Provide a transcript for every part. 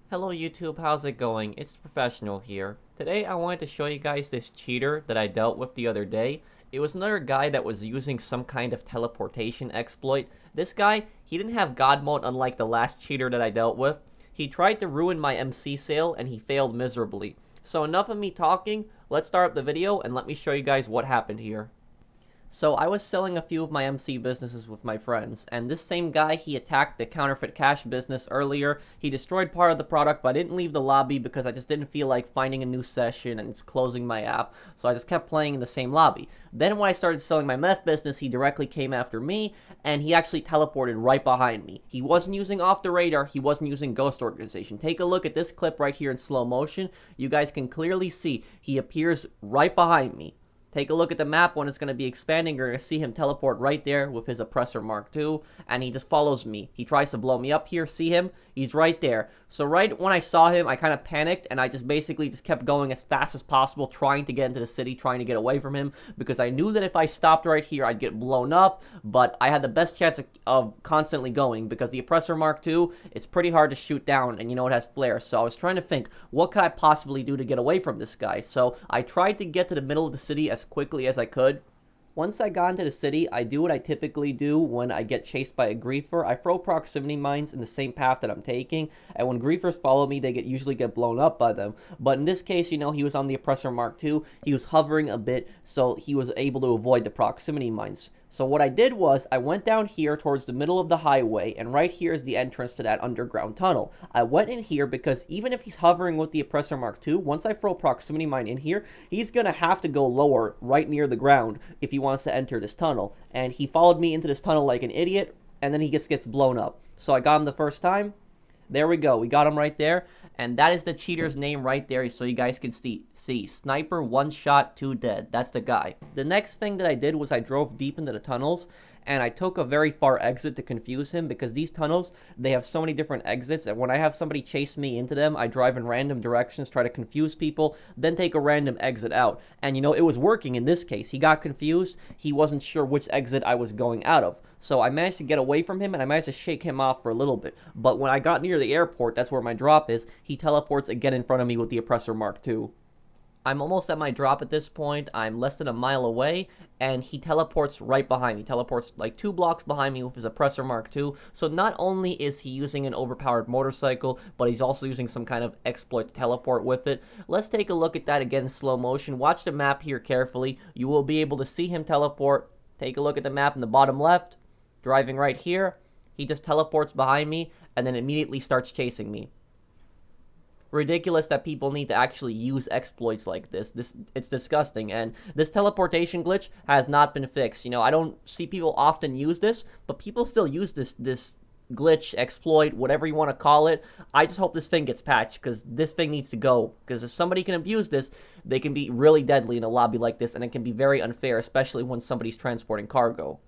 Hello YouTube, how's it going? It's the Professional here. Today I wanted to show you guys this cheater that I dealt with the other day. It was another guy that was using some kind of teleportation exploit. This guy, he didn't have God mode unlike the last cheater that I dealt with. He tried to ruin my MC sale and he failed miserably. So enough of me talking, let's start up the video and let me show you guys what happened here. So I was selling a few of my MC businesses with my friends, and this same guy, he attacked the counterfeit cash business earlier. He destroyed part of the product, but I didn't leave the lobby because I just didn't feel like finding a new session and it's closing my app, so I just kept playing in the same lobby. Then when I started selling my meth business, he directly came after me, and he actually teleported right behind me. He wasn't using off the radar, he wasn't using Ghost Organization. Take a look at this clip right here in slow motion. You guys can clearly see he appears right behind me. Take a look at the map when it's going to be expanding. You're going to see him teleport right there with his Oppressor Mark II, and he just follows me. He tries to blow me up here. See him? He's right there. So right when I saw him, I kind of panicked, and I just basically just kept going as fast as possible, trying to get into the city, trying to get away from him, because I knew that if I stopped right here, I'd get blown up, but I had the best chance of constantly going, because the Oppressor Mark II, it's pretty hard to shoot down, and you know it has flare, so I was trying to think, what could I possibly do to get away from this guy? So I tried to get to the middle of the city as quickly as I could. Once I got into the city, I do what I typically do when I get chased by a griefer. I throw proximity mines in the same path that I'm taking, and when griefers follow me, they usually get blown up by them. But in this case, you know, he was on the Oppressor Mark II. He was hovering a bit, so he was able to avoid the proximity mines. So what I did was, I went down here towards the middle of the highway, and right here is the entrance to that underground tunnel. I went in here because even if he's hovering with the Oppressor Mark II, once I throw proximity mine in here, he's gonna have to go lower, right near the ground, if he wants to enter this tunnel. And he followed me into this tunnel like an idiot, and then he just gets blown up. So I got him the first time. There we go. We got him right there. And that is the cheater's name right there, so you guys can see. Sniper, 1 shot, 2 dead. That's the guy. The next thing that I did was I drove deep into the tunnels, and I took a very far exit to confuse him, because these tunnels, they have so many different exits, and when I have somebody chase me into them, I drive in random directions, try to confuse people, then take a random exit out. And you know, it was working in this case. He got confused. He wasn't sure which exit I was going out of. So I managed to get away from him, and I managed to shake him off for a little bit. But when I got near the airport, that's where my drop is, he teleports again in front of me with the Oppressor Mark II. I'm almost at my drop at this point. I'm less than a mile away, and he teleports right behind me. He teleports like 2 blocks behind me with his Oppressor Mark II. So not only is he using an overpowered motorcycle, but he's also using some kind of exploit to teleport with it. Let's take a look at that again in slow motion. Watch the map here carefully. You will be able to see him teleport. Take a look at the map in the bottom left. Driving right here. He just teleports behind me, and then immediately starts chasing me. Ridiculous that people need to actually use exploits like this. It's disgusting, and this teleportation glitch has not been fixed. You know, I don't see people often use this, but people still use this glitch, exploit, whatever you want to call it. I just hope this thing gets patched, because this thing needs to go, because if somebody can abuse this, they can be really deadly in a lobby like this, and it can be very unfair, especially when somebody's transporting cargo.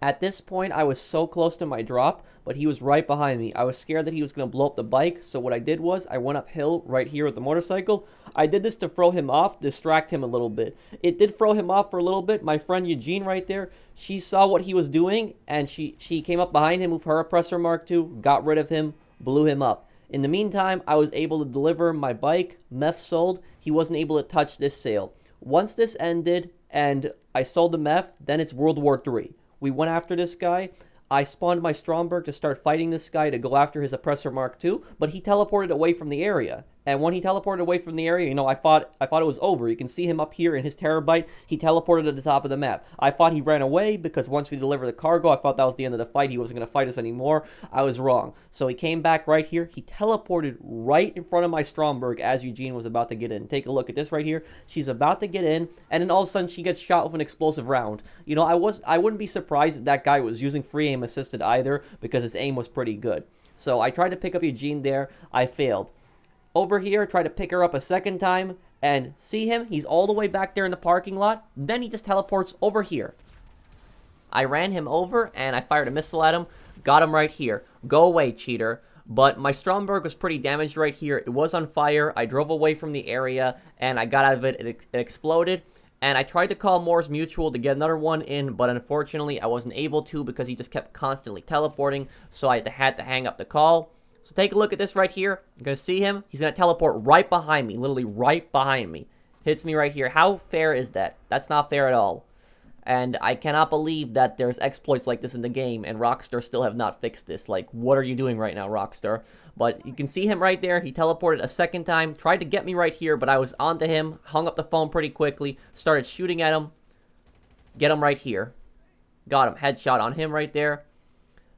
At this point, I was so close to my drop, but he was right behind me. I was scared that he was going to blow up the bike, so what I did was, I went uphill right here with the motorcycle. I did this to throw him off, distract him a little bit. It did throw him off for a little bit. My friend Eugene right there, she saw what he was doing, and she came up behind him with her Oppressor Mark II, got rid of him, blew him up. In the meantime, I was able to deliver my bike, meth sold. He wasn't able to touch this sale. Once this ended, and I sold the meth, then it's World War III. We went after this guy. I spawned my Stromberg to start fighting this guy to go after his Oppressor Mark II, but he teleported away from the area. And when he teleported away from the area, you know, I thought it was over. You can see him up here in his terabyte. He teleported at the top of the map. I thought he ran away because once we delivered the cargo, I thought that was the end of the fight. He wasn't going to fight us anymore. I was wrong. So he came back right here. He teleported right in front of my Stromberg as Eugene was about to get in. Take a look at this right here. She's about to get in, and then all of a sudden she gets shot with an explosive round. You know, I wouldn't be surprised if that guy was using free aim assisted either, because his aim was pretty good. So I tried to pick up Eugene there. I failed. Over here, try to pick her up a second time, and see him? He's all the way back there in the parking lot. Then he just teleports over here. I ran him over, and I fired a missile at him. Got him right here. Go away, cheater. But my Stromberg was pretty damaged right here. It was on fire. I drove away from the area, and I got out of it. It exploded. And I tried to call Moore's Mutual to get another one in, but unfortunately, I wasn't able to because he just kept constantly teleporting, so I had to hang up the call. So take a look at this right here. You're going to see him. He's going to teleport right behind me. Literally right behind me. Hits me right here. How fair is that? That's not fair at all. And I cannot believe that there's exploits like this in the game, and Rockstar still have not fixed this. Like, what are you doing right now, Rockstar? But you can see him right there. He teleported a second time, tried to get me right here, but I was onto him, hung up the phone pretty quickly, started shooting at him. Get him right here. Got him. Headshot on him right there.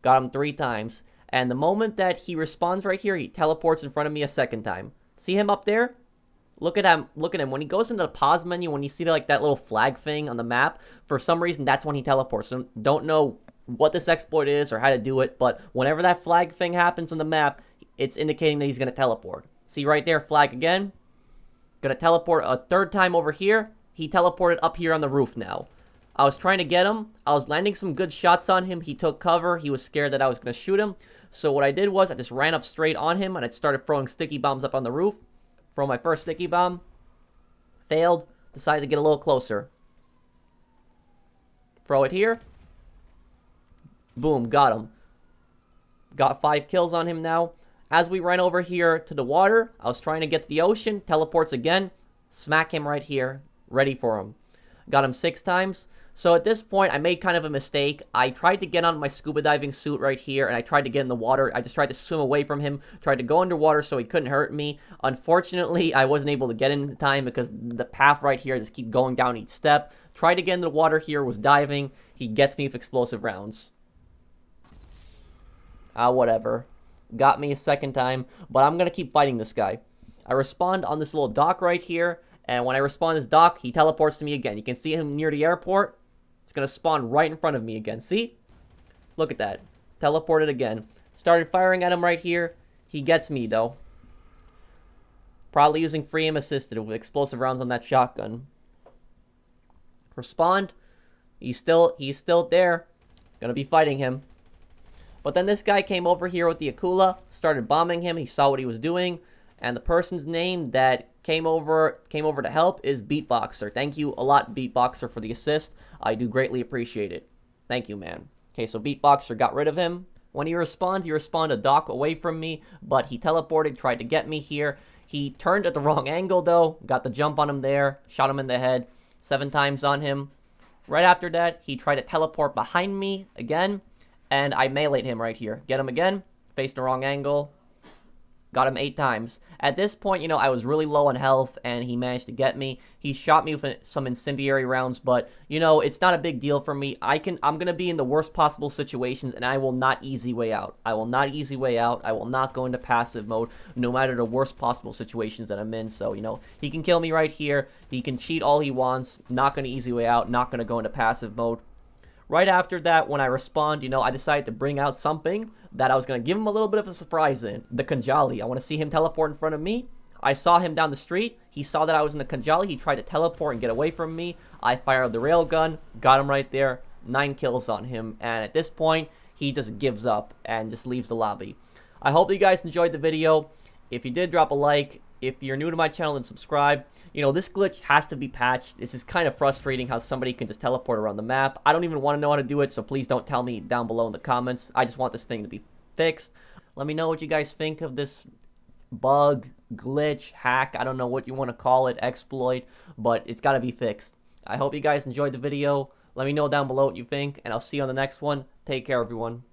Got him 3 times. And the moment that he respawns right here, he teleports in front of me a second time. See him up there? Look at him. Look at him. When he goes into the pause menu, when you see like that little flag thing on the map, for some reason that's when he teleports. So don't know what this exploit is or how to do it, but whenever that flag thing happens on the map, it's indicating that he's going to teleport. See right there, flag again. Going to teleport a 3rd time over here. He teleported up here on the roof now. I was trying to get him. I was landing some good shots on him. He took cover. He was scared that I was going to shoot him. So what I did was I just ran up straight on him and I started throwing sticky bombs up on the roof. Throw my first sticky bomb. Failed. Decided to get a little closer. Throw it here. Boom. Got him. Got 5 kills on him now. As we ran over here to the water, I was trying to get to the ocean. Teleports again. Smack him right here. Ready for him. Got him 6 times. So at this point, I made kind of a mistake. I tried to get on my scuba diving suit right here, and I tried to get in the water. I just tried to swim away from him, tried to go underwater so he couldn't hurt me. Unfortunately, I wasn't able to get in time because the path right here just keep going down each step. Tried to get in the water here, was diving. He gets me with explosive rounds. Whatever. Got me a 2nd time, but I'm going to keep fighting this guy. I respawned on this little dock right here, and when I respawn this dock, he teleports to me again. You can see him near the airport. It's going to spawn right in front of me again. See? Look at that. Teleported again. Started firing at him right here. He gets me, though. Probably using free aim assisted with explosive rounds on that shotgun. Respawned. He's still there. Gonna be fighting him. But then this guy came over here with the Akula. Started bombing him. He saw what he was doing. And the person's name that came over to help is Beatboxer. Thank you a lot, Beatboxer, for the assist. I do greatly appreciate it. Thank you, man. Okay, so Beatboxer got rid of him. When he respawned a dock away from me, but he teleported, tried to get me here. He turned at the wrong angle, though. Got the jump on him there. Shot him in the head. 7 times on him. Right after that, he tried to teleport behind me again. And I meleeed him right here. Get him again. Faced the wrong angle. Got him 8 times. At this point, you know, I was really low on health, and he managed to get me. He shot me with some incendiary rounds, but, you know, it's not a big deal for me. I'm going to be in the worst possible situations, and I will not easy way out. I will not easy way out. I will not go into passive mode, no matter the worst possible situations that I'm in. So, you know, he can kill me right here. He can cheat all he wants. Not going to easy way out. Not going to go into passive mode. Right after that, when I respawned, you know, I decided to bring out something that I was going to give him a little bit of a surprise in. The Kanjali. I want to see him teleport in front of me. I saw him down the street. He saw that I was in the Kanjali. He tried to teleport and get away from me. I fired the railgun. Got him right there. 9 kills on him. And at this point, he just gives up and just leaves the lobby. I hope that you guys enjoyed the video. If you did, drop a like. If you're new to my channel, then subscribe. You know, this glitch has to be patched. This is kind of frustrating how somebody can just teleport around the map. I don't even want to know how to do it, so please don't tell me down below in the comments. I just want this thing to be fixed. Let me know what you guys think of this bug, glitch, hack. I don't know what you want to call it, exploit, but it's got to be fixed. I hope you guys enjoyed the video. Let me know down below what you think, and I'll see you on the next one. Take care, everyone.